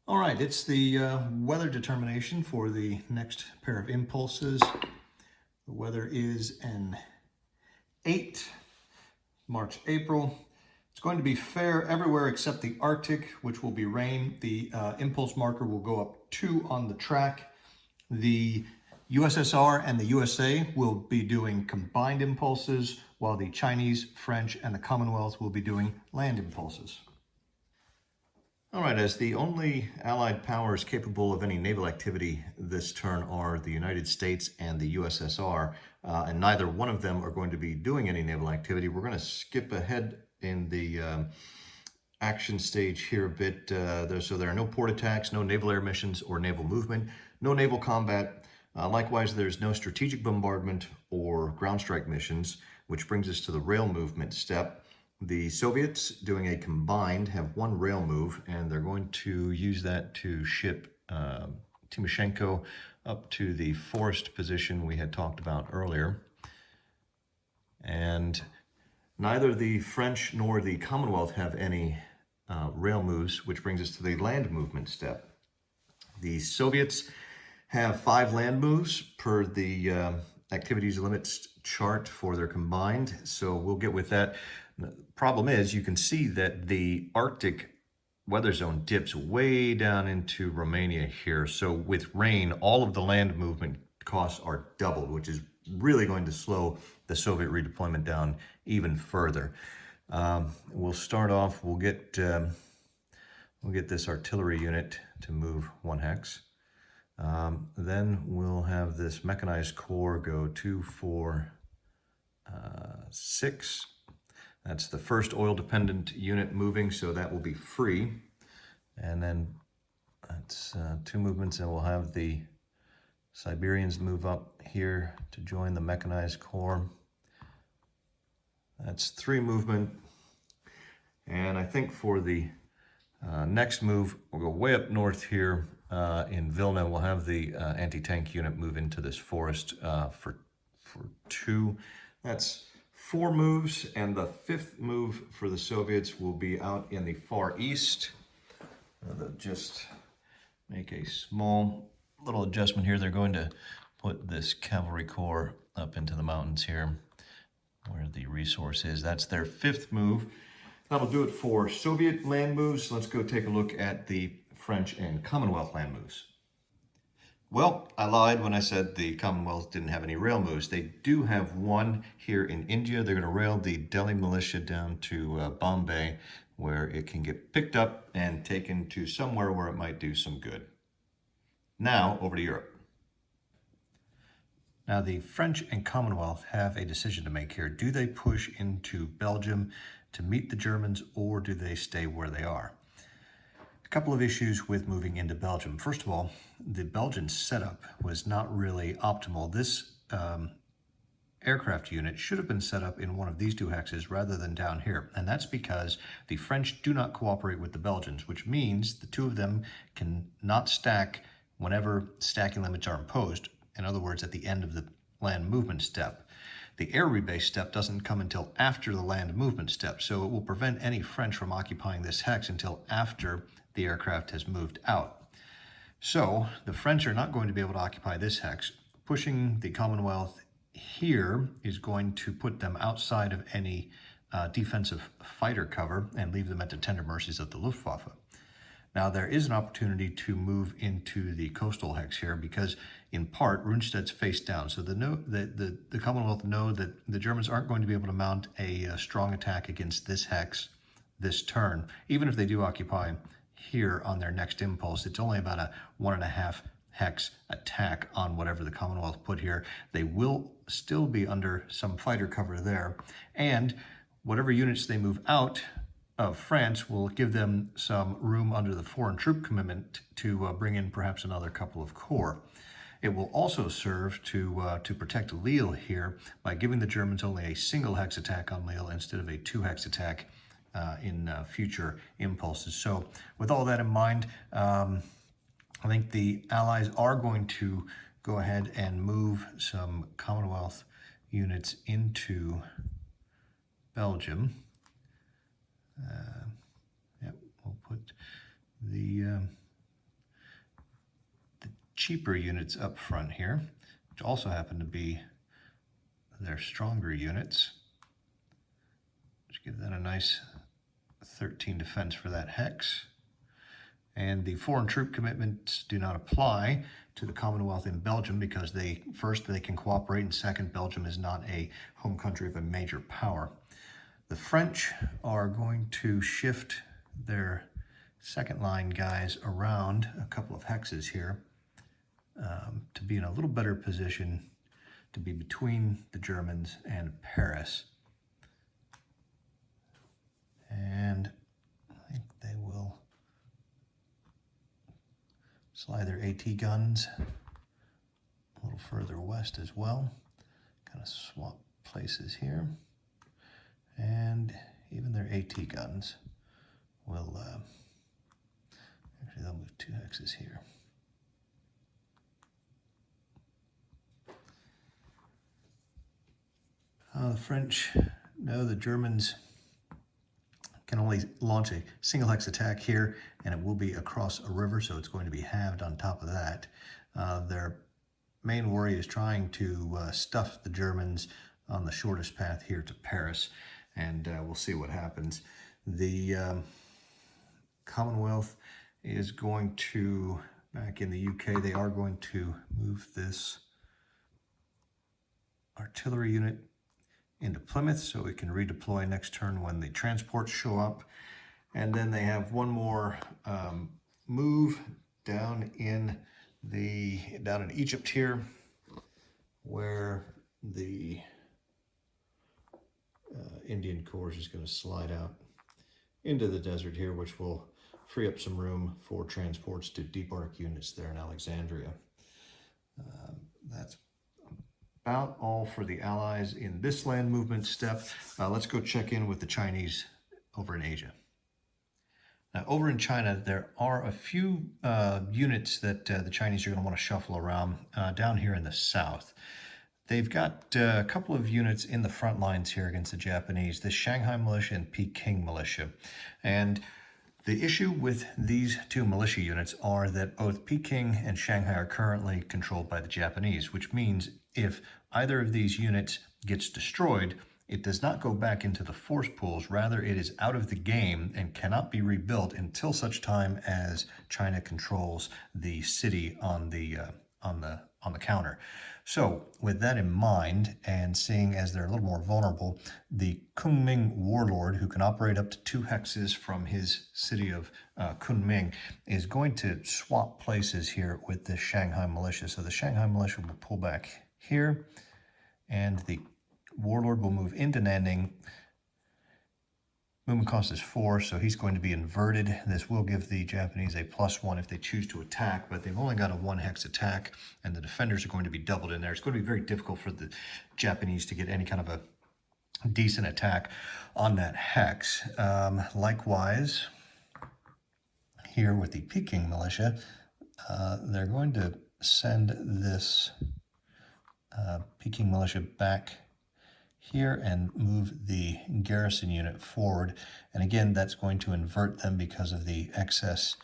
All right, it's the weather determination for the next pair of impulses. The weather is an 8, March, April. It's going to be fair everywhere except the Arctic, which will be rain. The impulse marker will go up 2 on the track. The USSR and the USA will be doing combined impulses, while the Chinese, French, and the Commonwealth will be doing land impulses. All right, as the only Allied powers capable of any naval activity this turn are the United States and the USSR, and neither one of them are going to be doing any naval activity, we're going to skip ahead in the action stage here a bit. So there are no port attacks, no naval air missions or naval movement, no naval combat. Likewise, there's no strategic bombardment or ground strike missions, which brings us to the rail movement step. The Soviets, doing a combined, have 1 rail move, and they're going to use that to ship Timoshenko up to the forest position we had talked about earlier. And neither the French nor the Commonwealth have any rail moves, which brings us to the land movement step. The Soviets have 5 land moves per the activities limits chart for their combined, so we'll get with that. The problem is, you can see that the Arctic weather zone dips way down into Romania here. So with rain, all of the land movement costs are doubled, which is really going to slow the Soviet redeployment down even further. We'll start off, we'll get this artillery unit to move 1 hex. Then we'll have this mechanized corps go 2, 4, 6. That's the first oil-dependent unit moving, so that will be free. And then that's 2 movements, and we'll have the Siberians move up here to join the mechanized corps. That's 3 movement. And I think for the next move, we'll go way up north here in Vilna. We'll have the anti-tank unit move into this forest for 2. That's 4 moves, and the 5th move for the Soviets will be out in the far east. They'll just make a small little adjustment here. They're going to put this cavalry corps up into the mountains here where the resource is. That's their 5th move. That'll do it for Soviet land moves. Let's go take a look at the French and Commonwealth land moves. Well, I lied when I said the Commonwealth didn't have any rail moves. They do have 1 here in India. They're going to rail the Delhi militia down to Bombay, where it can get picked up and taken to somewhere where it might do some good. Now, over to Europe. Now, the French and Commonwealth have a decision to make here. Do they push into Belgium to meet the Germans, or do they stay where they are? A couple of issues with moving into Belgium. First of all, the Belgian setup was not really optimal. This aircraft unit should have been set up in one of these 2 hexes rather than down here. And that's because the French do not cooperate with the Belgians, which means the 2 of them can not stack whenever stacking limits are imposed. In other words, at the end of the land movement step. The air rebase step doesn't come until after the land movement step, so it will prevent any French from occupying this hex until after the aircraft has moved out. So the French are not going to be able to occupy this hex. Pushing the Commonwealth here is going to put them outside of any defensive fighter cover and leave them at the tender mercies of the Luftwaffe. Now, there is an opportunity to move into the coastal hex here because, in part, Rundstedt's face down. So the Commonwealth know that the Germans aren't going to be able to mount a strong attack against this hex this turn. Even if they do occupy here on their next impulse, it's only about a 1.5 hex attack on whatever the Commonwealth put here. They will still be under some fighter cover there. And whatever units they move out of France will give them some room under the foreign troop commitment to bring in perhaps another couple of corps. It will also serve to protect Lille here by giving the Germans only a single hex attack on Lille instead of a 2 hex attack in future impulses. So with all that in mind, I think the Allies are going to go ahead and move some Commonwealth units into Belgium. Yep, we'll put the cheaper units up front here, which also happen to be their stronger units, which give that a nice 13 defense for that hex. And the foreign troop commitments do not apply to the Commonwealth in Belgium because they can cooperate, and second, Belgium is not a home country of a major power. The French are going to shift their second line guys around a couple of hexes here to be in a little better position to be between the Germans and Paris. And I think they will slide their AT guns a little further west as well. Kind of swap places here. And even their AT guns will, actually they'll move 2 hexes here. The French know the Germans can only launch a single hex attack here, and it will be across a river, so it's going to be halved on top of that. Their main worry is trying to stuff the Germans on the shortest path here to Paris, and we'll see what happens. The Commonwealth is going to, back in the UK, they are going to move this artillery unit into Plymouth so it can redeploy next turn when the transports show up. And then they have one more move down in Egypt here, where the Indian Corps is going to slide out into the desert here, which will free up some room for transports to debark units there in Alexandria. That's about all for the Allies in this land movement step. Let's go check in with the Chinese over in Asia. Now, over in China, there are a few units that the Chinese are going to want to shuffle around down here in the south. They've got a couple of units in the front lines here against the Japanese, the Shanghai Militia and Peking Militia. And the issue with these two militia units are that both Peking and Shanghai are currently controlled by the Japanese, which means if either of these units gets destroyed, it does not go back into the force pools. Rather, it is out of the game and cannot be rebuilt until such time as China controls the city on the counter. So with that in mind, and seeing as they're a little more vulnerable, the Kunming warlord, who can operate up to 2 hexes from his city of Kunming, is going to swap places here with the Shanghai militia. So the Shanghai militia will pull back here, and the warlord will move into Nanning. Movement cost is 4, so he's going to be inverted. This will give the Japanese a +1 if they choose to attack, but they've only got a 1 hex attack, and the defenders are going to be doubled in there. It's going to be very difficult for the Japanese to get any kind of a decent attack on that hex. Likewise, here with the Peking militia, they're going to send this Peking militia back here and move the garrison unit forward. And again, that's going to invert them because of the excess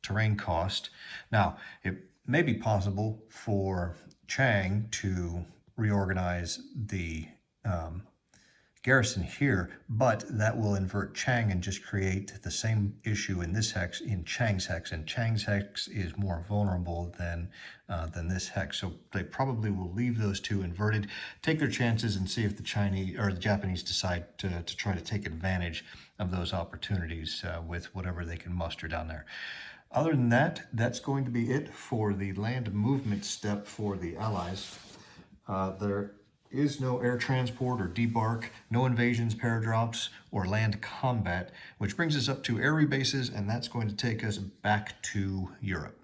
terrain cost. Now, it may be possible for Chang to reorganize the garrison here, but that will invert Chang and just create the same issue in this hex in Chang's hex, and Chang's hex is more vulnerable than this hex. So they probably will leave those two inverted, take their chances, and see if the Chinese or the Japanese decide to try to take advantage of those opportunities with whatever they can muster down there. Other than that, that's going to be it for the land movement step for the Allies. There is no air transport or debark, no invasions, paradrops, or land combat, which brings us up to air rebases, and that's going to take us back to Europe.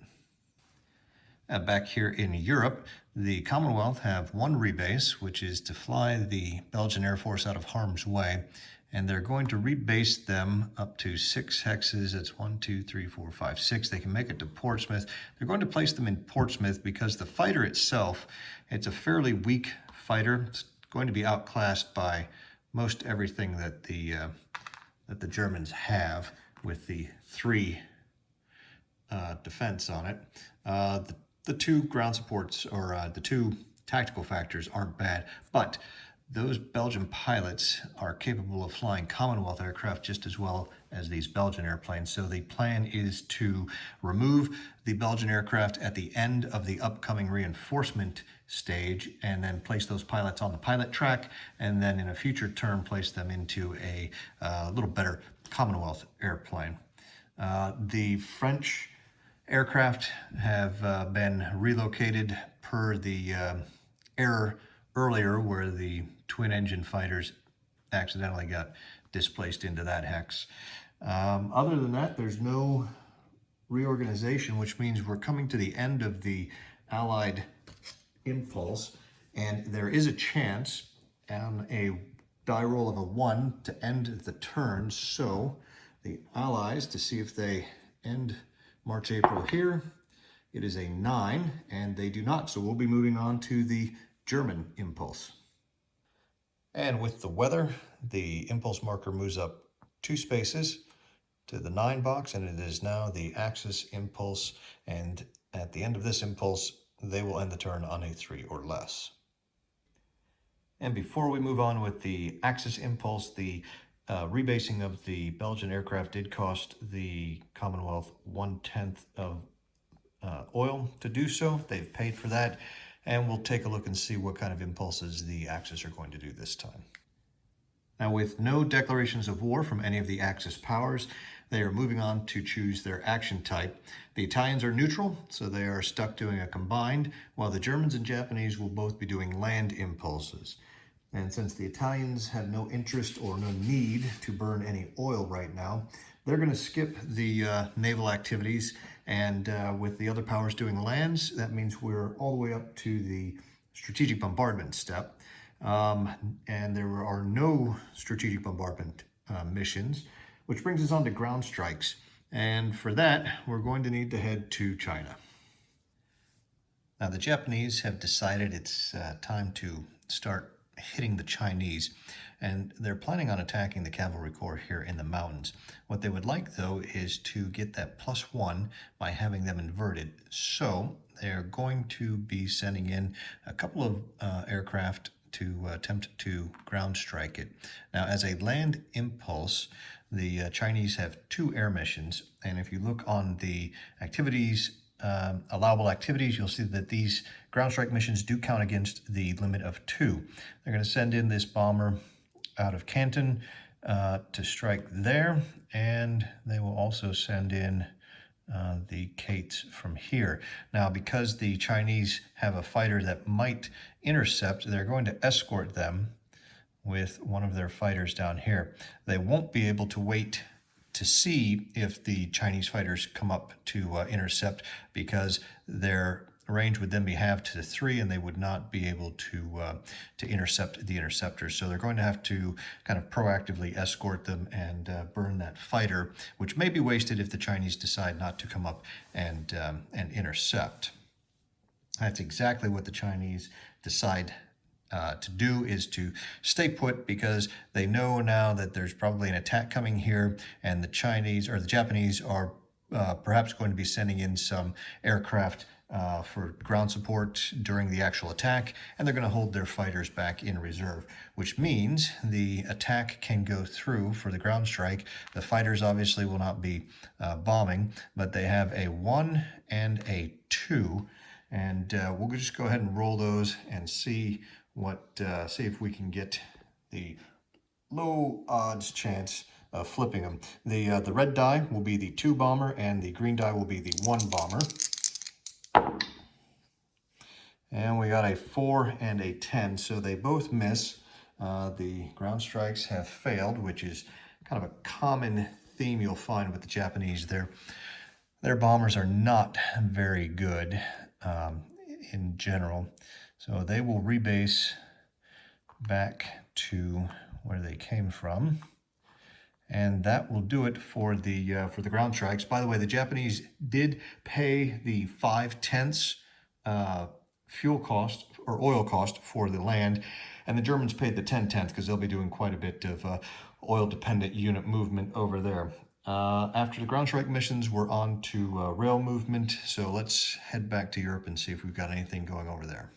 Back here in Europe, the Commonwealth have one rebase, which is to fly the Belgian Air Force out of harm's way, and they're going to rebase them up to 6 hexes. It's 1, 2, 3, 4, 5, 6. They can make it to Portsmouth. They're going to place them in Portsmouth because the fighter itself, it's a fairly weak fighter. It's going to be outclassed by most everything that the Germans have with the 3 defense on it. The the two ground supports, or the two tactical factors, aren't bad, but those Belgian pilots are capable of flying Commonwealth aircraft just as well as these Belgian airplanes. So the plan is to remove the Belgian aircraft at the end of the upcoming reinforcement stage and then place those pilots on the pilot track, and then in a future term place them into a little better Commonwealth airplane. The French aircraft have been relocated per the error earlier where the twin engine fighters accidentally got displaced into that hex. Other than that, there's no reorganization, which means we're coming to the end of the Allied impulse, and there is a chance on a die roll of a 1 to end the turn. So the Allies, to see if they end March, April here, it is a 9, and they do not. So we'll be moving on to the German impulse. And with the weather, the impulse marker moves up 2 spaces to the 9 box, and it is now the Axis impulse. And at the end of this impulse, they will end the turn on a 3 or less. And before we move on with the Axis impulse, the rebasing of the Belgian aircraft did cost the Commonwealth 1/10 of oil to do so. They've paid for that, and we'll take a look and see what kind of impulses the Axis are going to do this time. Now, with no declarations of war from any of the Axis powers, they are moving on to choose their action type. The Italians are neutral, so they are stuck doing a combined, while the Germans and Japanese will both be doing land impulses. And since the Italians have no interest or no need to burn any oil right now, they're going to skip the naval activities, and with the other powers doing lands, that means we're all the way up to the strategic bombardment step. And there are no strategic bombardment missions, which brings us on to ground strikes. And for that, we're going to need to head to China. Now, the Japanese have decided it's time to start hitting the Chinese, and they're planning on attacking the cavalry corps here in the mountains. What they would like, though, is to get that +1 by having them inverted. So they're going to be sending in a couple of aircraft to attempt to ground strike it. Now, as a land impulse, the Chinese have 2 air missions, and if you look on the activities, allowable activities, you'll see that these ground strike missions do count against the limit of 2. They're going to send in this bomber out of Canton to strike there, and they will also send in the Kates from here. Now, because the Chinese have a fighter that might intercept, they're going to escort them with one of their fighters down here. They won't be able to wait to see if the Chinese fighters come up to intercept, because their range would then be halved to 3, and they would not be able to intercept the interceptors. So they're going to have to kind of proactively escort them and burn that fighter, which may be wasted if the Chinese decide not to come up and intercept. That's exactly what the Chinese decide to do, is to stay put, because they know now that there's probably an attack coming here, and the Chinese or the Japanese are perhaps going to be sending in some aircraft for ground support during the actual attack, and they're going to hold their fighters back in reserve, which means the attack can go through for the ground strike. The fighters obviously will not be bombing, but they have a 1 and a 2, and we'll just go ahead and roll those and see if we can get the low odds chance of flipping them. The red die will be the 2 bomber, and the green die will be the 1 bomber. And we got a 4 and a 10, so they both miss. The ground strikes have failed, which is kind of a common theme you'll find with the Japanese. Their bombers are not very good in general, so they will rebase back to where they came from. And that will do it for the ground strikes. By the way, the Japanese did pay the 5/10 fuel cost or oil cost for the land, and the Germans paid the 10/10 because they'll be doing quite a bit of oil-dependent unit movement over there. After the ground strike missions, we're on to rail movement. So let's head back to Europe and see if we've got anything going over there.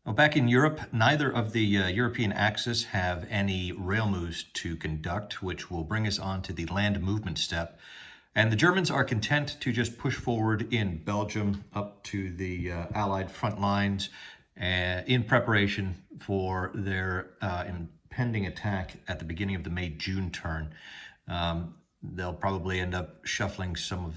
Well, back in Europe, neither of the European axis have any rail moves to conduct, which will bring us on to the land movement step. And the Germans are content to just push forward in Belgium up to the Allied front lines in preparation for their impending attack at the beginning of the May-June turn. They'll probably end up shuffling some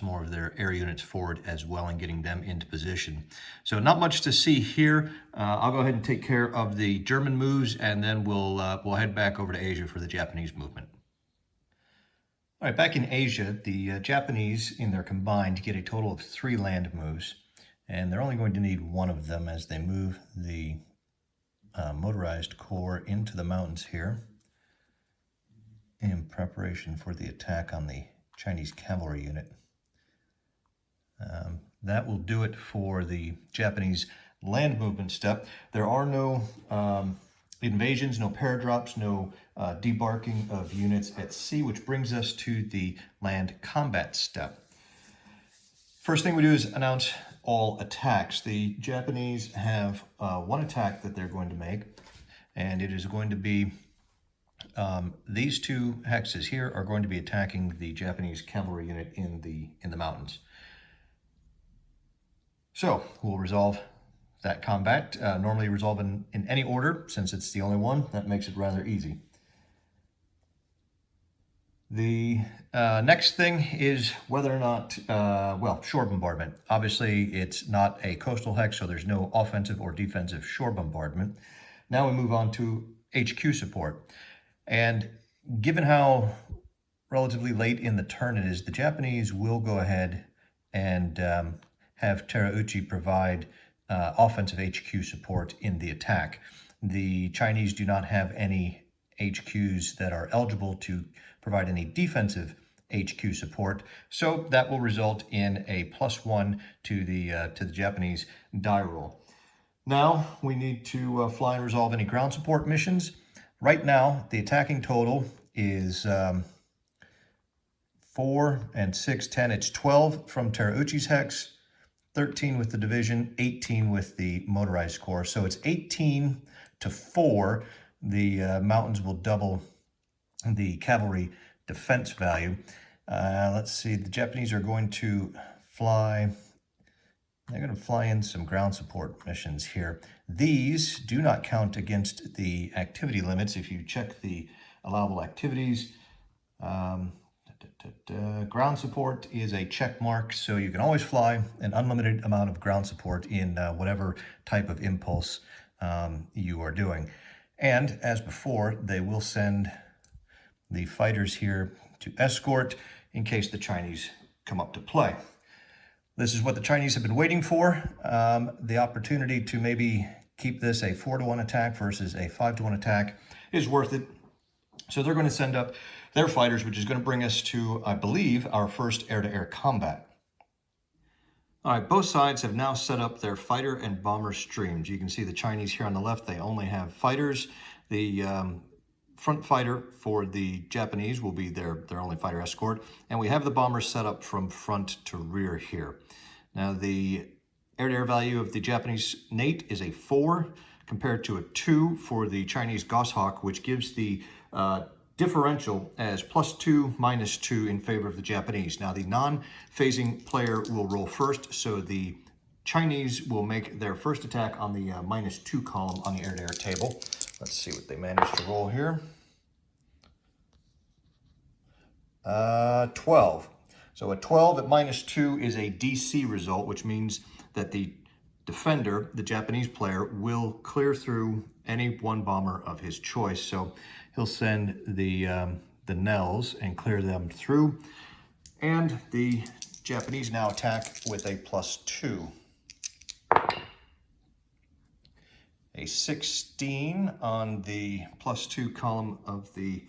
more of their air units forward as well and getting them into position. So not much to see here. I'll go ahead and take care of the German moves, and then we'll head back over to Asia for the Japanese movement. All right, back in Asia, the Japanese, in their combined, get a total of 3 land moves, and they're only going to need 1 of them as they move the motorized corps into the mountains here in preparation for the attack on the Chinese cavalry unit. That will do it for the Japanese land movement step. There are no invasions, no paradrops, no debarking of units at sea, which brings us to the land combat step. First thing we do is announce all attacks. The Japanese have 1 attack that they're going to make, and it is going to be these 2 hexes here are going to be attacking the Japanese cavalry unit in the mountains. So we'll resolve that combat. Normally resolve in any order, since it's the only one. That makes it rather easy. The next thing is whether or not, shore bombardment. Obviously, it's not a coastal hex, so there's no offensive or defensive shore bombardment. Now we move on to HQ support. And given how relatively late in the turn it is, the Japanese will go ahead and have Terauchi provide offensive HQ support in the attack. The Chinese do not have any HQs that are eligible to provide any defensive HQ support, so that will result in a +1 to the Japanese die roll. Now we need to fly and resolve any ground support missions. Right now, the attacking total is 4 and 6, 10. It's 12 from Terauchi's hex, 13 with the division, 18 with the motorized corps. So it's 18 to 4. The mountains will double the cavalry defense value. Let's see, the Japanese are going to fly... They're going to fly in some ground support missions here. These do not count against the activity limits. If you check the allowable activities, ground support is a check mark, so you can always fly an unlimited amount of ground support in whatever type of impulse you are doing. And as before, they will send the fighters here to escort in case the Chinese come up to play. This is what the Chinese have been waiting for, the opportunity to maybe keep this a 4-to-1 attack versus a 5-to-1 attack is worth it. So they're going to send up their fighters, which is going to bring us to, I believe, our first air-to-air combat. All right, both sides have now set up their fighter and bomber streams. You can see the Chinese here on the left, they only have fighters. The front fighter for the Japanese will be their only fighter escort. And we have the bombers set up from front to rear here. Now, the air-to-air value of the Japanese Nate is a 4 compared to a 2 for the Chinese Goshawk, which gives the differential as +2, -2 in favor of the Japanese. Now, the non-phasing player will roll first, so the Chinese will make their first attack on the -2 column on the air-to-air table. Let's see what they managed to roll here. 12. So a 12 at -2 is a DC result, which means that the defender, the Japanese player, will clear through any one bomber of his choice. So he'll send the Nels and clear them through. And the Japanese now attack with a +2. A 16 on the +2 column of the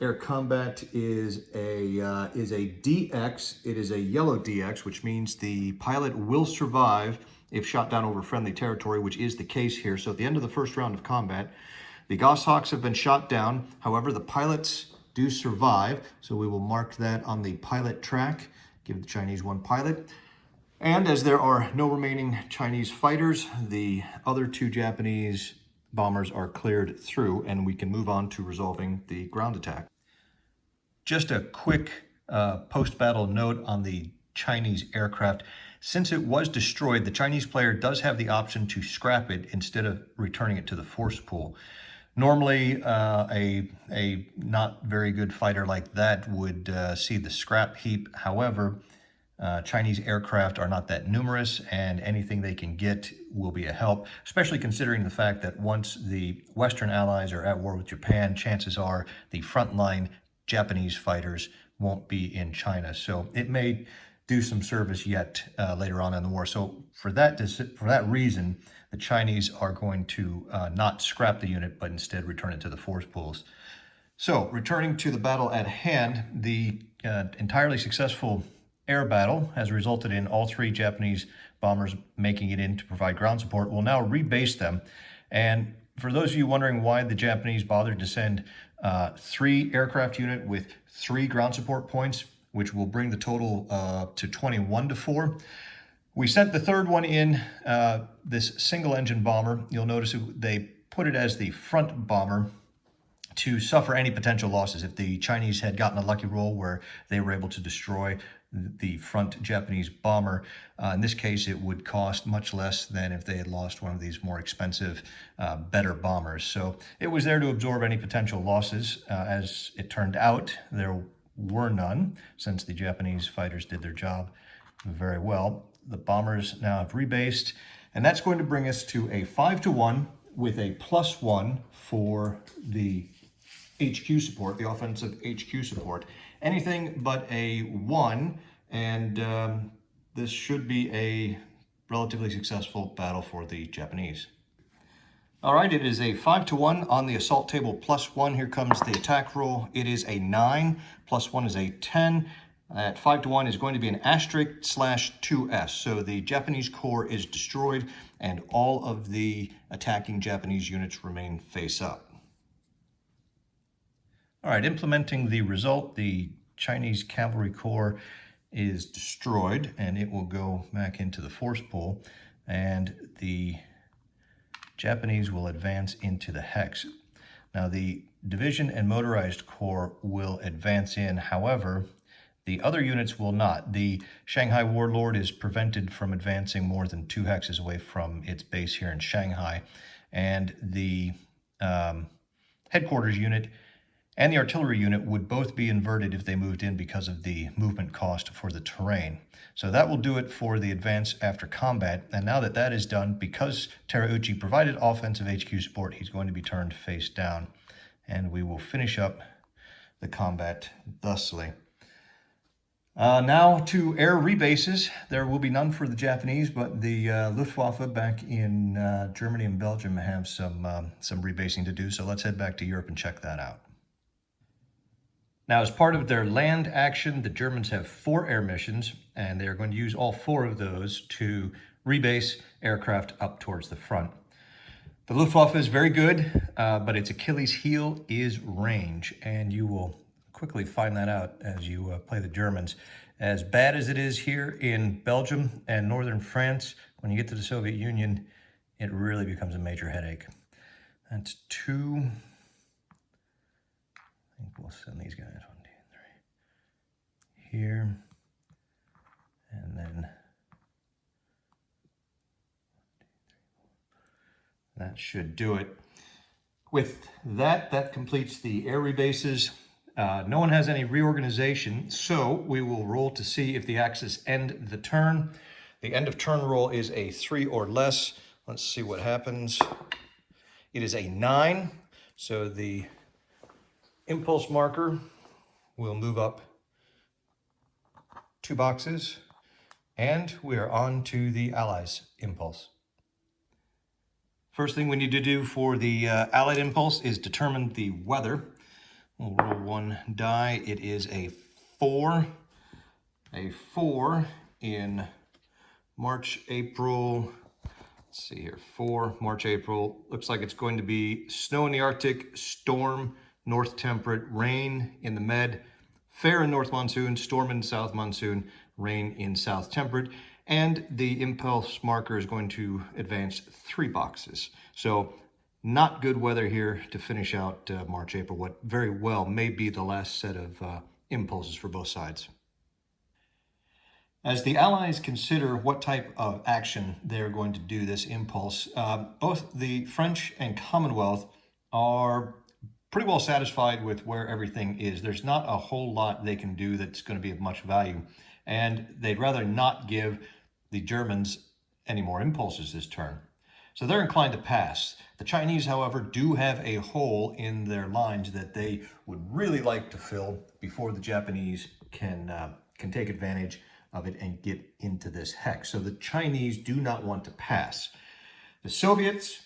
air combat is a DX. It is a yellow DX, which means the pilot will survive if shot down over friendly territory, which is the case here. So at the end of the first round of combat, the Goshawks have been shot down. However, the pilots do survive. So we will mark that on the pilot track, give the Chinese 1 pilot. And as there are no remaining Chinese fighters, the other 2 Japanese bombers are cleared through, and we can move on to resolving the ground attack. Just a quick post-battle note on the Chinese aircraft. Since it was destroyed, the Chinese player does have the option to scrap it instead of returning it to the force pool. Normally, a not very good fighter like that would see the scrap heap. However, Chinese aircraft are not that numerous, and anything they can get will be a help, especially considering the fact that once the Western allies are at war with Japan, chances are the frontline Japanese fighters won't be in China. So it may do some service yet later on in the war. So for that reason, the Chinese are going to not scrap the unit, but instead return it to the force pools. So returning to the battle at hand, the entirely successful air battle has resulted in all 3 Japanese bombers making it in to provide ground support. We'll now rebase them. And for those of you wondering why the Japanese bothered to send 3 aircraft unit with 3 ground support points, which will bring the total to 21 to 4. We sent the 3rd one in, this single engine bomber. You'll notice they put it as the front bomber to suffer any potential losses. If the Chinese had gotten a lucky roll where they were able to destroy the front Japanese bomber, in this case it would cost much less than if they had lost one of these more expensive, better bombers. So it was there to absorb any potential losses. As it turned out, there were none, since the Japanese fighters did their job very well. The bombers now have rebased, and that's going to bring us to a 5-1 with a +1 for the HQ support, the offensive HQ support. Anything but a 1, and this should be a relatively successful battle for the Japanese. All right, it is a 5-1 on the assault table +1. Here comes the attack roll. It is a 9, +1 is a 10. At 5-1 is going to be an */2S. So the Japanese corps is destroyed, and all of the attacking Japanese units remain face up. All right, implementing the result, the Chinese cavalry corps is destroyed, and it will go back into the force pool, and the Japanese will advance into the hex. Now, the division and motorized corps will advance in. However, the other units will not. The Shanghai Warlord is prevented from advancing more than 2 hexes away from its base here in Shanghai, and the headquarters unit and the artillery unit would both be inverted if they moved in because of the movement cost for the terrain. So that will do it for the advance after combat. And now that that is done, because Terauchi provided offensive HQ support, he's going to be turned face down. And we will finish up the combat thusly. Now to air rebases. There will be none for the Japanese, but the Luftwaffe back in Germany and Belgium have some rebasing to do. So let's head back to Europe and check that out. Now, as part of their land action, the Germans have 4 air missions, and they're going to use all 4 of those to rebase aircraft up towards the front. The Luftwaffe is very good, but its Achilles heel is range, and you will quickly find that out as you play the Germans. As bad as it is here in Belgium and northern France, when you get to the Soviet Union, it really becomes a major headache. That's 2... I think we'll send these guys 1, 2, 3 here, and then that should do it. With that, that completes the air rebases. No one has any reorganization, so we will roll to see if the Axis end the turn. The end of turn roll is a 3 or less. Let's see what happens. It is a 9, so the impulse marker will move up 2 boxes, and we are on to the Allies impulse. First thing we need to do for the Allied impulse is determine the weather. We'll roll 1 die. It is a 4. A 4 in March, April. Let's see here, 4, March, April. Looks like it's going to be snow in the Arctic, storm north temperate, rain in the med, fair in north monsoon, storm in south monsoon, rain in south temperate, and the impulse marker is going to advance 3 boxes. So not good weather here to finish out March, April, what very well may be the last set of impulses for both sides. As the Allies consider what type of action they're going to do this impulse, both the French and Commonwealth are pretty well satisfied with where everything is. There's not a whole lot they can do that's going to be of much value. And they'd rather not give the Germans any more impulses this turn. So they're inclined to pass. The Chinese, however, do have a hole in their lines that they would really like to fill before the Japanese can take advantage of it and get into this hex. So the Chinese do not want to pass. The Soviets,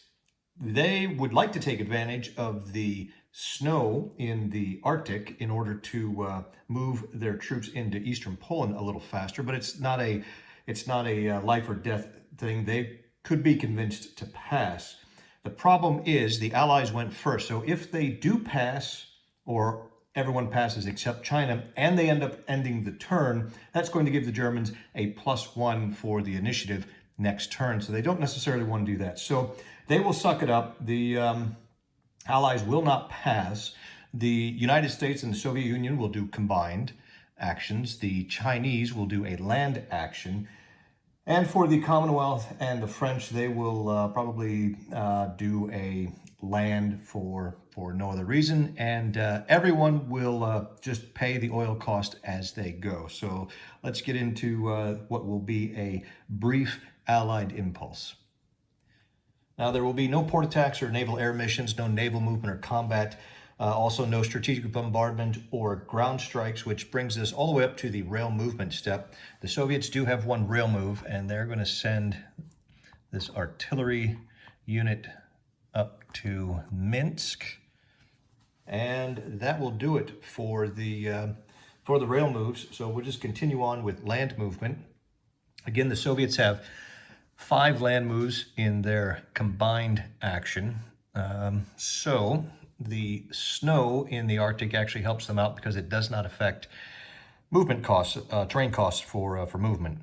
they would like to take advantage of the snow in the Arctic in order to move their troops into eastern Poland a little faster, but it's not a life or death thing. They could be convinced to pass. The problem is the Allies went first. So if they do pass, or everyone passes except China, and they end up ending the turn, that's going to give the Germans a +1 for the initiative next turn. So they don't necessarily want to do that. So they will suck it up. The Allies will not pass. The United States and the Soviet Union will do combined actions. The Chinese will do a land action. And for the Commonwealth and the French, they will probably do a land for no other reason, and everyone will just pay the oil cost as they go. So let's get into what will be a brief Allied impulse. Now, there will be no port attacks or naval air missions, no naval movement or combat, also no strategic bombardment or ground strikes, which brings us all the way up to the rail movement step. The Soviets do have one rail move, and they're going to send this artillery unit up to Minsk, and that will do it for the rail moves. So we'll just continue on with land movement. Again, the Soviets have 5 land moves in their combined action. So the snow in the Arctic actually helps them out because it does not affect movement costs, terrain costs for movement.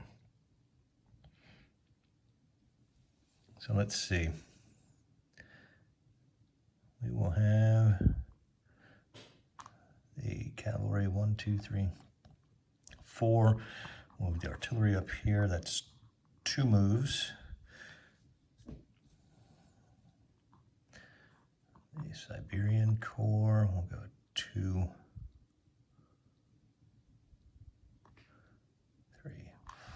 So let's see. We will have the cavalry 1, 2, 3, 4. We'll move the artillery up here. That's 2 moves. The Siberian Corps will go 2, 3,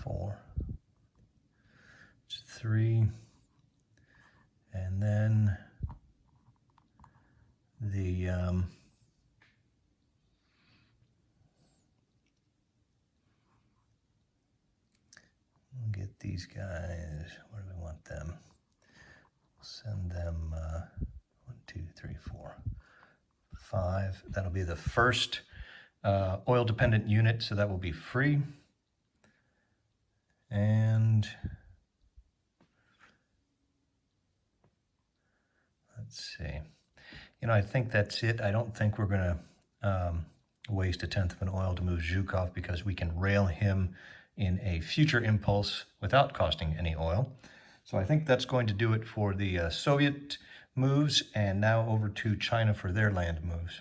4. It's 3. And then the we'll get these guys. Where do we want them? We'll send them 1, 2, 3, 4, 5. That'll be the first oil-dependent unit, so that will be free. And let's see. I think that's it. I don't think we're going to waste 1/10 of an oil to move Zhukov because we can rail him in a future impulse without costing any oil. So I think that's going to do it for the Soviet moves, and now over to China for their land moves.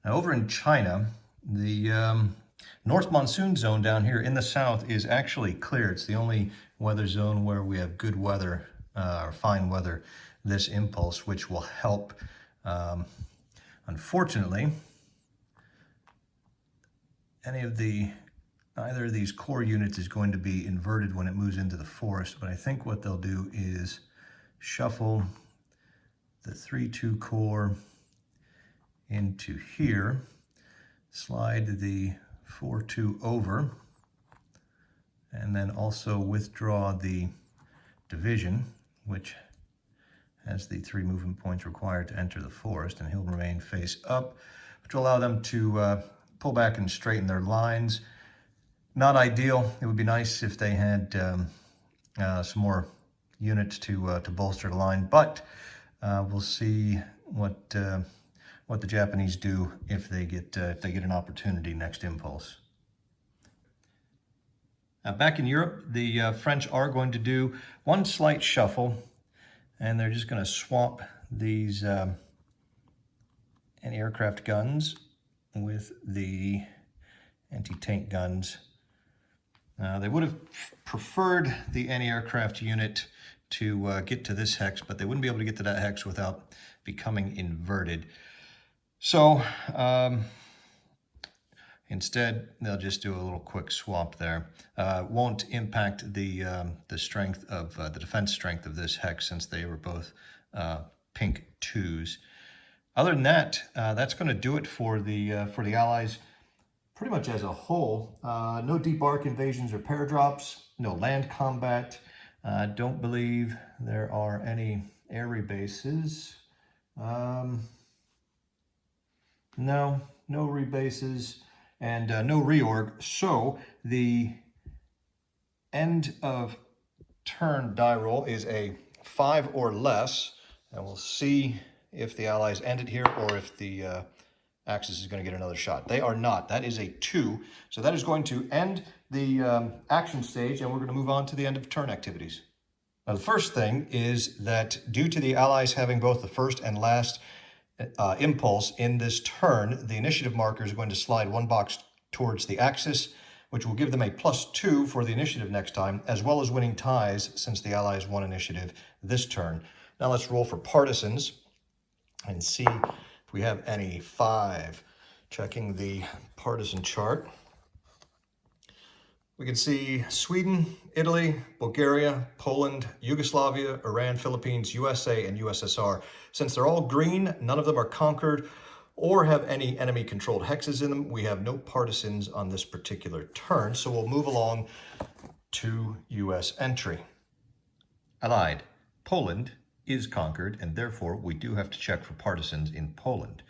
Now over in China, the North Monsoon Zone down here in the south is actually clear. It's the only weather zone where we have good weather or fine weather this impulse, which will help. Unfortunately, either of these core units is going to be inverted when it moves into the forest, but I think what they'll do is shuffle the 3-2 core into here, slide the 4-2 over, and then also withdraw the division, which has the 3 movement points required to enter the forest, and he'll remain face up, which will allow them to pull back and straighten their lines. Not ideal. It would be nice if they had some more units to bolster the line, but we'll see what what the Japanese do if they get an opportunity next impulse. Back in Europe, the French are going to do one slight shuffle, and they're just going to swap these anti-aircraft guns with the anti-tank guns. They would have preferred the anti-aircraft unit to get to this hex, but they wouldn't be able to get to that hex without becoming inverted. So instead, they'll just do a little quick swap there. Won't impact the strength of the defense strength of this hex, since they were both pink 2s. Other than that, that's going to do it for the Allies, pretty much as a whole. No deep arc invasions or paradrops, no land combat. Don't believe there are any air rebases. No rebases, and no reorg. So the end of turn die roll is a 5 or less, and we'll see if the Allies end it here or if the Axis is going to get another shot. They are not. That is a 2. So that is going to end the action stage, and we're going to move on to the end of turn activities. Now, the first thing is that due to the Allies having both the first and last impulse in this turn, the initiative marker is going to slide 1 box towards the Axis, which will give them a +2 for the initiative next time, as well as winning ties since the Allies won initiative this turn. Now let's roll for partisans and see if we have any 5. Checking the partisan chart. We can see Sweden, Italy, Bulgaria, Poland, Yugoslavia, Iran, Philippines, USA, and USSR. Since they're all green, none of them are conquered or have any enemy-controlled hexes in them. We have no partisans on this particular turn, so we'll move along to US entry. Allied. Poland is conquered, and therefore we do have to check for partisans in Poland.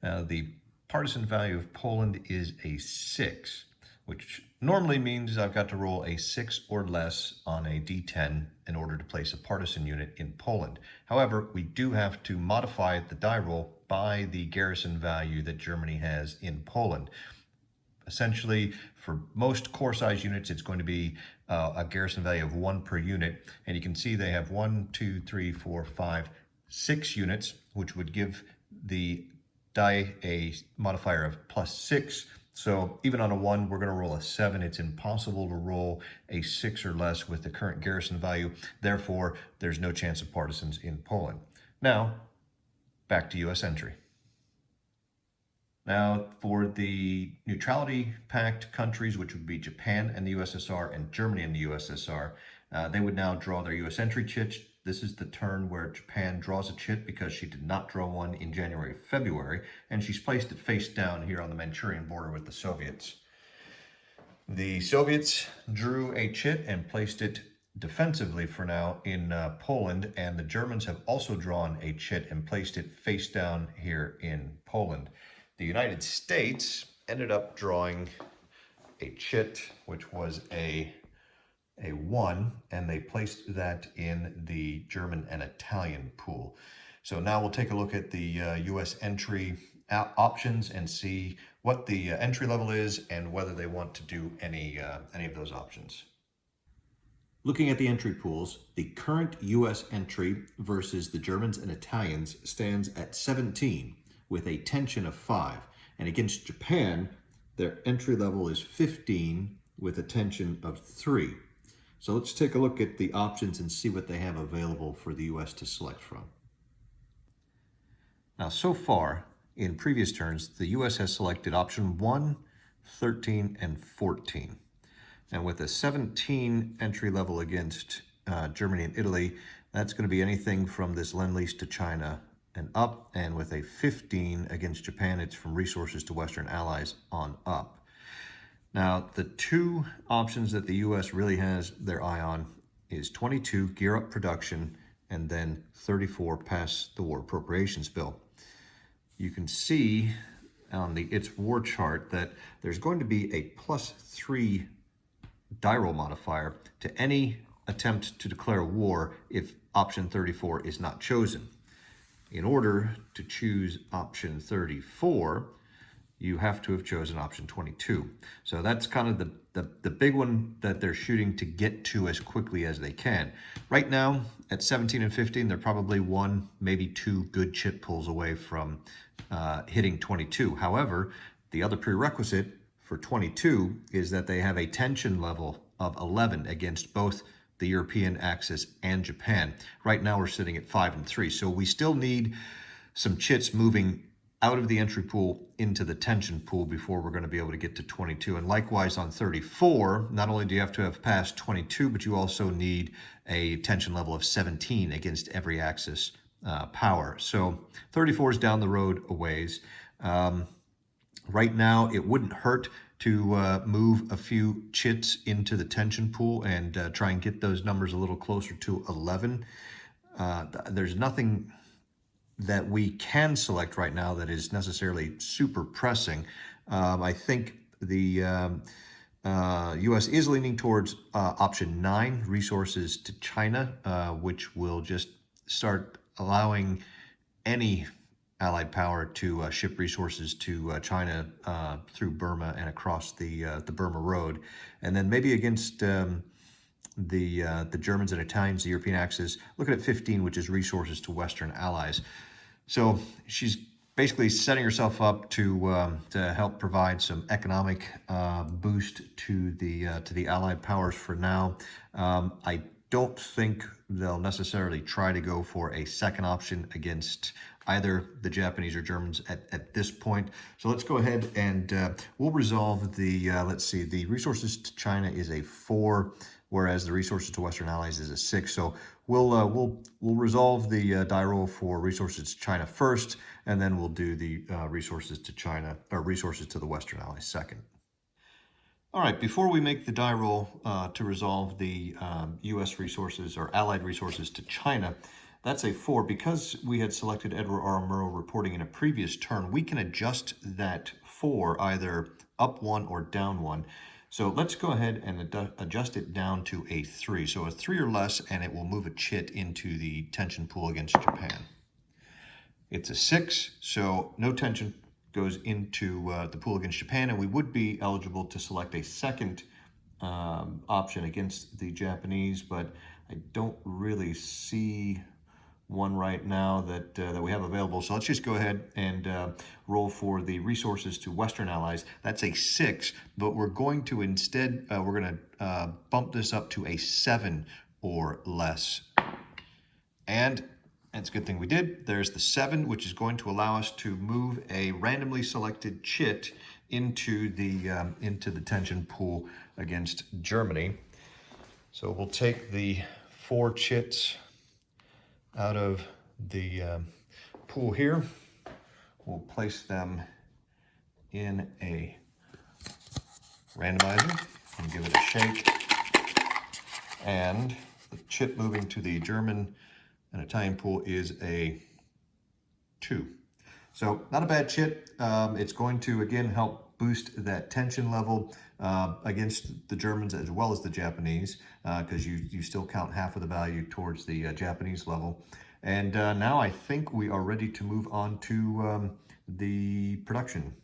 Now, the partisan value of Poland is a 6, which normally means I've got to roll a 6 or less on a d10 in order to place a partisan unit in Poland. However, we do have to modify the die roll by the garrison value that Germany has in Poland. Essentially, for most core size units, it's going to be a garrison value of 1 per unit. And you can see they have 1, 2, 3, 4, 5, 6 units, which would give the die a modifier of +6. So even on a 1, we're going to roll a 7. It's impossible to roll a 6 or less with the current garrison value. Therefore, there's no chance of partisans in Poland. Now, back to U.S. entry. Now, for the neutrality pact countries, which would be Japan and the USSR and Germany and the USSR, they would now draw their U.S. entry chit. This is the turn where Japan draws a chit because she did not draw one in January, February, and she's placed it face down here on the Manchurian border with the Soviets. The Soviets drew a chit and placed it defensively for now in Poland, and the Germans have also drawn a chit and placed it face down here in Poland. The United States ended up drawing a chit, which was a 1, and they placed that in the German and Italian pool. So now we'll take a look at the U.S. entry options and see what the entry level is and whether they want to do any of those options. Looking at the entry pools, the current U.S. entry versus the Germans and Italians stands at 17 with a tension of 5. And against Japan, their entry level is 15 with a tension of 3. So let's take a look at the options and see what they have available for the U.S. to select from. Now, so far, in previous turns, the U.S. has selected option 1, 13, and 14. And with a 17 entry level against Germany and Italy, that's going to be anything from this Lend-Lease to China and up. And with a 15 against Japan, it's from resources to Western allies on up. Now, the 2 options that the U.S. really has their eye on is 22, gear up production, and then 34, pass the war appropriations bill. You can see on the its war chart that there's going to be a +3 die roll modifier to any attempt to declare war if option 34 is not chosen. In order to choose option 34, you have to have chosen option 22. So that's kind of the big one that they're shooting to get to as quickly as they can. Right now, at 17 and 15, they're probably one, maybe two good chit pulls away from hitting 22. However, the other prerequisite for 22 is that they have a tension level of 11 against both the European axis and Japan. Right now, we're sitting at 5 and 3. So we still need some chits moving out of the entry pool into the tension pool before we're going to be able to get to 22. And likewise on 34, not only do you have to have passed 22, but you also need a tension level of 17 against every axis power. So 34 is down the road a ways. Right now, it wouldn't hurt to move a few chits into the tension pool and try and get those numbers a little closer to 11. There's nothing that we can select right now that is necessarily super pressing. I think the U.S. is leaning towards option 9, resources to China, which will just start allowing any allied power to ship resources to China through Burma and across the Burma Road. And then maybe against the Germans and Italians, the European axis, looking at 15, which is resources to Western allies. So she's basically setting herself up to help provide some economic boost to the allied powers for now. I don't think they'll necessarily try to go for a second option against either the Japanese or Germans at this point. So let's go ahead and we'll resolve the, let's see, the resources to China is a 4, whereas the resources to Western allies is a 6. So we'll resolve the die roll for resources to China first, and then we'll do the resources to China, or resources to the Western allies second. All right, before we make the die roll to resolve the U.S. resources or allied resources to China, that's a 4. Because we had selected Edward R. Murrow reporting in a previous turn, we can adjust that 4 either up 1 or down 1. So let's go ahead and adjust it down to a 3. So a 3 or less, and it will move a chit into the tension pool against Japan. It's a 6, so no tension goes into the pool against Japan, and we would be eligible to select a second option against the Japanese, but I don't really see one right now that we have available. So let's just go ahead and roll for the resources to Western allies. That's a 6, but we're going to instead, we're going to bump this up to a 7 or less. And it's a good thing we did. There's the 7, which is going to allow us to move a randomly selected chit into the tension pool against Germany. So we'll take the 4 chits out of the pool here. We'll place them in a randomizer and give it a shake. And the chit moving to the German and Italian pool is a 2. So not a bad chit. It's going to, again, help boost that tension level against the Germans as well as the Japanese, because you still count half of the value towards the Japanese level. And now I think we are ready to move on to the production.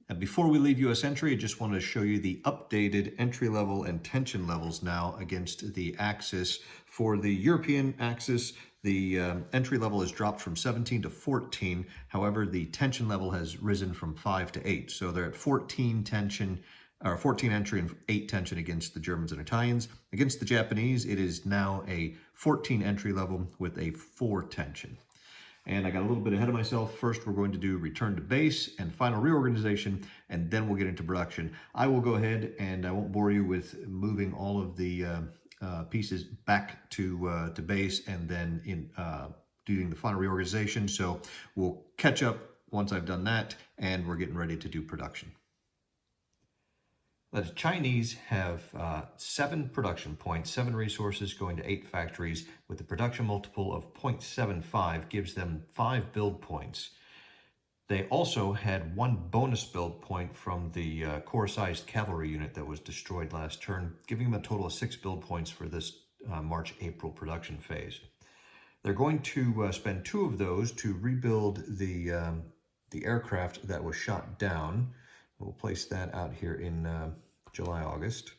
And before we leave U.S. entry, I just want to show you the updated entry level and tension levels now against the Axis. For the European Axis, the entry level has dropped from 17 to 14. However, the tension level has risen from 5 to 8. So they're at 14 tension, or 14 entry and 8 tension against the Germans and Italians. Against the Japanese, it is now a 14 entry level with a 4 tension. And I got a little bit ahead of myself. First, we're going to do return to base and final reorganization, and then we'll get into production. I will go ahead and I won't bore you with moving all of the pieces back to base and then in doing the final reorganization. So we'll catch up once I've done that, and we're getting ready to do production. The Chinese have 7 production points, 7 resources going to 8 factories, with a production multiple of 0.75 gives them 5 build points. They also had 1 bonus build point from the core-sized cavalry unit that was destroyed last turn, giving them a total of 6 build points for this March-April production phase. They're going to spend 2 of those to rebuild the aircraft that was shot down. We'll place that out here in July, August.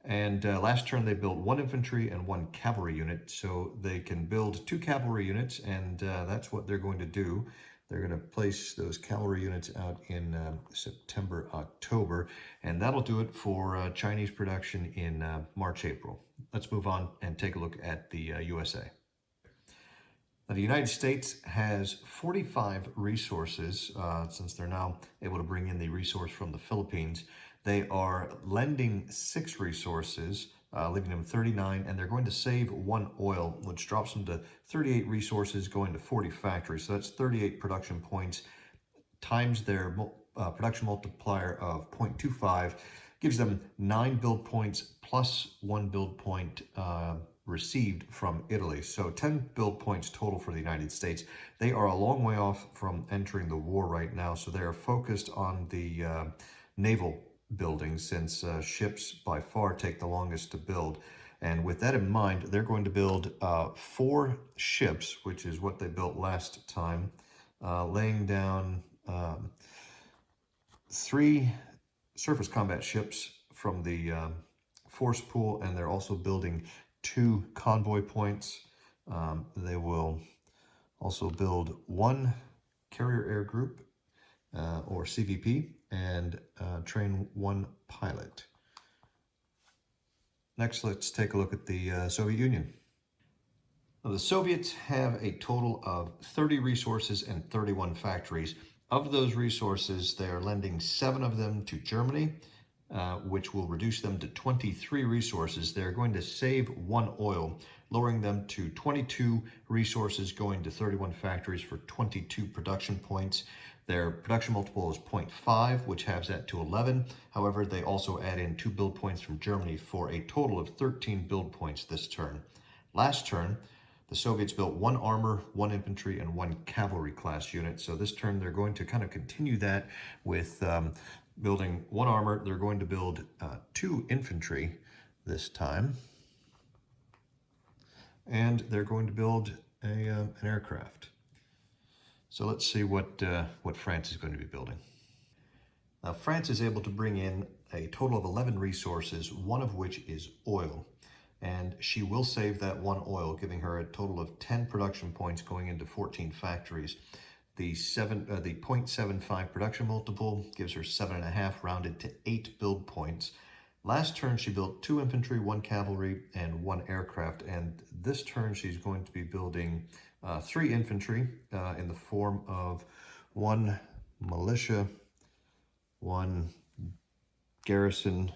And last turn they built 1 infantry and 1 cavalry unit, so they can build 2 cavalry units, and that's what they're going to do. They're going to place those cavalry units out in September, October, and that'll do it for Chinese production in March, April. Let's move on and take a look at the USA. Now, the United States has 45 resources, since they're now able to bring in the resource from the Philippines. They are lending 6 resources, leaving them 39, and they're going to save 1 oil, which drops them to 38 resources, going to 40 factories. So that's 38 production points times their production multiplier of 0.25, gives them 9 build points plus 1 build point received from Italy. So 10 build points total for the United States. They are a long way off from entering the war right now, so they are focused on the naval building, since ships by far take the longest to build. And with that in mind, they're going to build 4 ships, which is what they built last time, laying down 3 surface combat ships from the force pool, and they're also building 2 convoy points. They will also build 1 carrier air group, or CVP, and train 1 pilot. Next, let's take a look at the Soviet Union. Now, the Soviets have a total of 30 resources and 31 factories. Of those resources, they are lending 7 of them to Germany, which will reduce them to 23 resources. They're going to save 1 oil, lowering them to 22 resources, going to 31 factories for 22 production points. Their production multiple is 0.5, which halves that to 11. However, they also add in 2 build points from Germany for a total of 13 build points this turn. Last turn, the Soviets built 1 armor, 1 infantry, and 1 cavalry class unit. So this turn, they're going to kind of continue that with building 1 armor. They're going to build 2 infantry this time. And they're going to build an aircraft. So let's see what France is going to be building. Now, France is able to bring in a total of 11 resources, 1 of which is oil. And she will save that 1 oil, giving her a total of 10 production points going into 14 factories. The 0.75 production multiple gives her 7.5, rounded to 8 build points. Last turn, she built 2 infantry, 1 cavalry, and 1 aircraft. And this turn, she's going to be building 3 infantry in the form of 1 militia, 1 garrison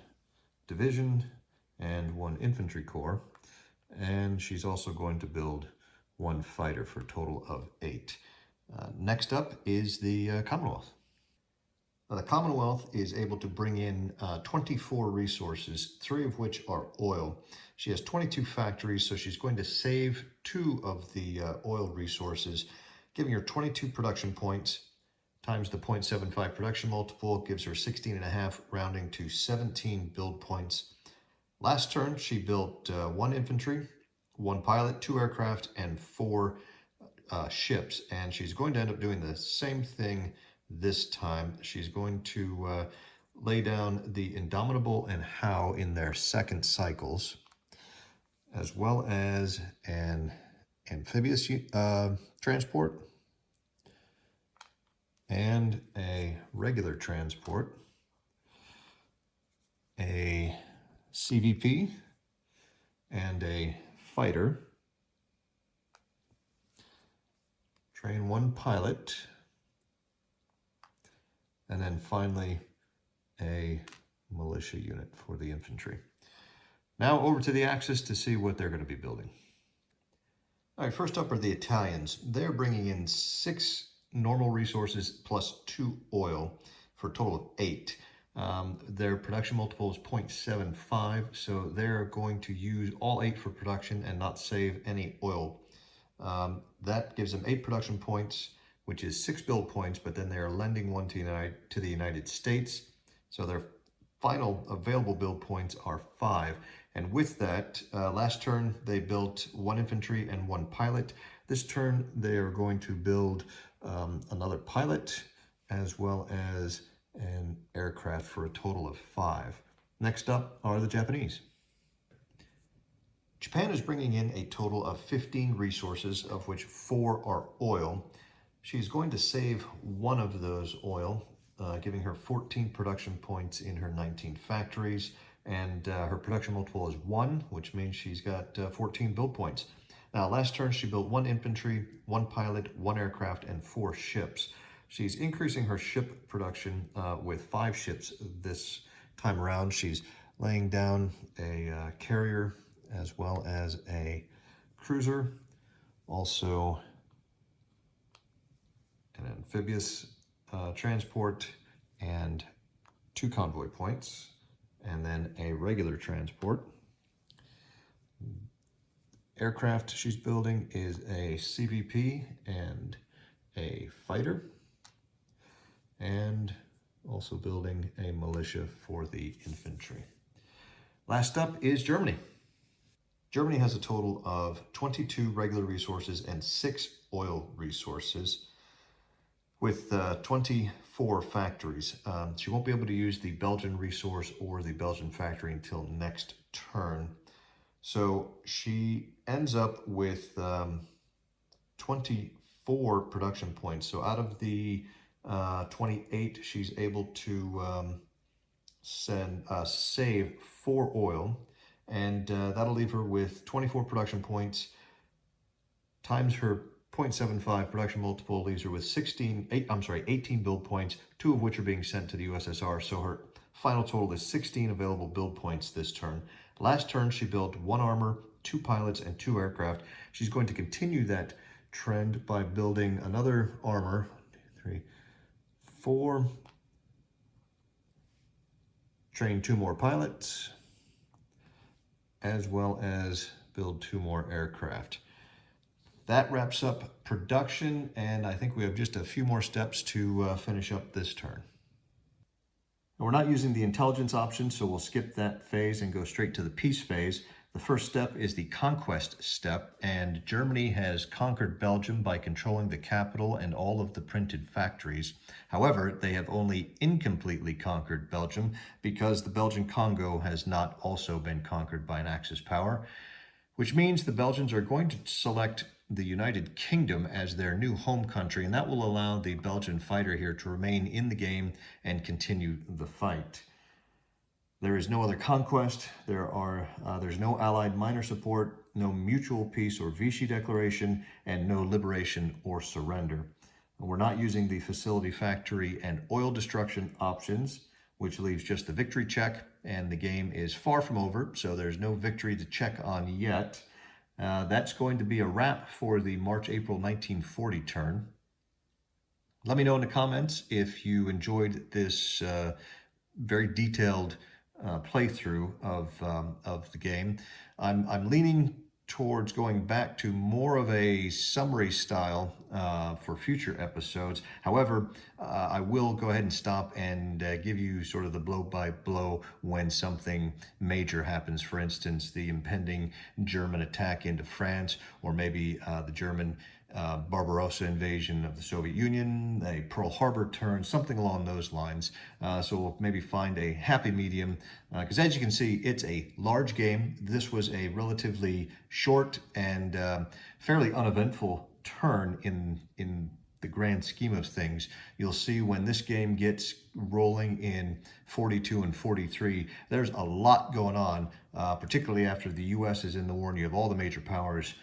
division, and 1 infantry corps. And she's also going to build 1 fighter for a total of 8. Next up is the Commonwealth. Now, the Commonwealth is able to bring in 24 resources, 3 of which are oil. She has 22 factories, so she's going to save 2 of the oil resources, giving her 22 production points, times the 0.75 production multiple, gives her 16.5, rounding to 17 build points. Last turn, she built 1 infantry, 1 pilot, 2 aircraft, and 4 ships. And she's going to end up doing the same thing this time. She's going to lay down the Indomitable and Howe in their second cycles, as well as an amphibious transport and a regular transport, a CVP, and a fighter. Train 1 pilot, and then finally a militia unit for the infantry. Now over to the Axis to see what they're going to be building. All right, first up are the Italians. They're bringing in 6 normal resources plus 2 oil for a total of 8. Their production multiple is 0.75, so they're going to use all 8 for production and not save any oil. That gives them 8 production points, which is 6 build points, but then they're lending 1 to the United States. So they're final available build points are 5. And with that, last turn they built 1 infantry and 1 pilot. This turn they are going to build another pilot as well as an aircraft for a total of 5. Next up are the Japanese. Japan is bringing in a total of 15 resources, of which 4 are oil. She's going to save 1 of those oil, giving her 14 production points in her 19 factories, and her production multiple is 1, which means she's got 14 build points. Now, last turn she built 1 infantry, 1 pilot, 1 aircraft, and 4 ships. She's increasing her ship production with 5 ships this time around. She's laying down a carrier as well as a cruiser, also an amphibious transport and 2 convoy points, and then a regular transport. Aircraft she's building is a CVP and a fighter, and also building a militia for the infantry. Last up is Germany. Germany has a total of 22 regular resources and 6 oil resources with 24 factories. She won't be able to use the Belgian resource or the Belgian factory until next turn. So she ends up with 24 production points. So out of the 28, she's able to save 4 oil, and that'll leave her with 24 production points times her 0.75 production multiple leaves her with 18 build points, 2 of which are being sent to the USSR. So her final total is 16 available build points this turn. Last turn she built 1 armor, 2 pilots, and 2 aircraft. She's going to continue that trend by building another armor, 1, 2, 3, 4, train 2 more pilots, as well as build 2 more aircraft. That wraps up production, and I think we have just a few more steps to finish up this turn. We're not using the intelligence option, so we'll skip that phase and go straight to the peace phase. The first step is the conquest step, and Germany has conquered Belgium by controlling the capital and all of the printed factories. However, they have only incompletely conquered Belgium because the Belgian Congo has not also been conquered by an Axis power, which means the Belgians are going to select the United Kingdom as their new home country, and that will allow the Belgian fighter here to remain in the game and continue the fight. There is no other conquest. There's no Allied minor support, no mutual peace or Vichy declaration, and no liberation or surrender. We're not using the facility, factory, and oil destruction options, which leaves just the victory check, and the game is far from over, so there's no victory to check on yet. That's going to be a wrap for the March-April 1940 turn. Let me know in the comments if you enjoyed this very detailed playthrough of the game. I'm leaning towards going back to more of a summary style for future episodes. However, I will go ahead and stop and give you sort of the blow-by-blow when something major happens. For instance, the impending German attack into France, or maybe the German Barbarossa invasion of the Soviet Union, a Pearl Harbor turn, something along those lines. So we'll maybe find a happy medium, because as you can see, it's a large game. This was a relatively short and fairly uneventful turn in the grand scheme of things. You'll see when this game gets rolling in 42 and 43, there's a lot going on, particularly after the U.S. is in the war and you have all the major powers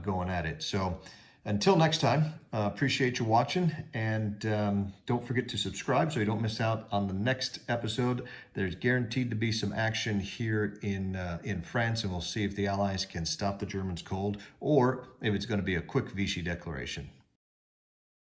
going at it. So until next time, appreciate you watching, and don't forget to subscribe so you don't miss out on the next episode. There's guaranteed to be some action here in France, and we'll see if the Allies can stop the Germans cold, or if it's going to be a quick Vichy declaration.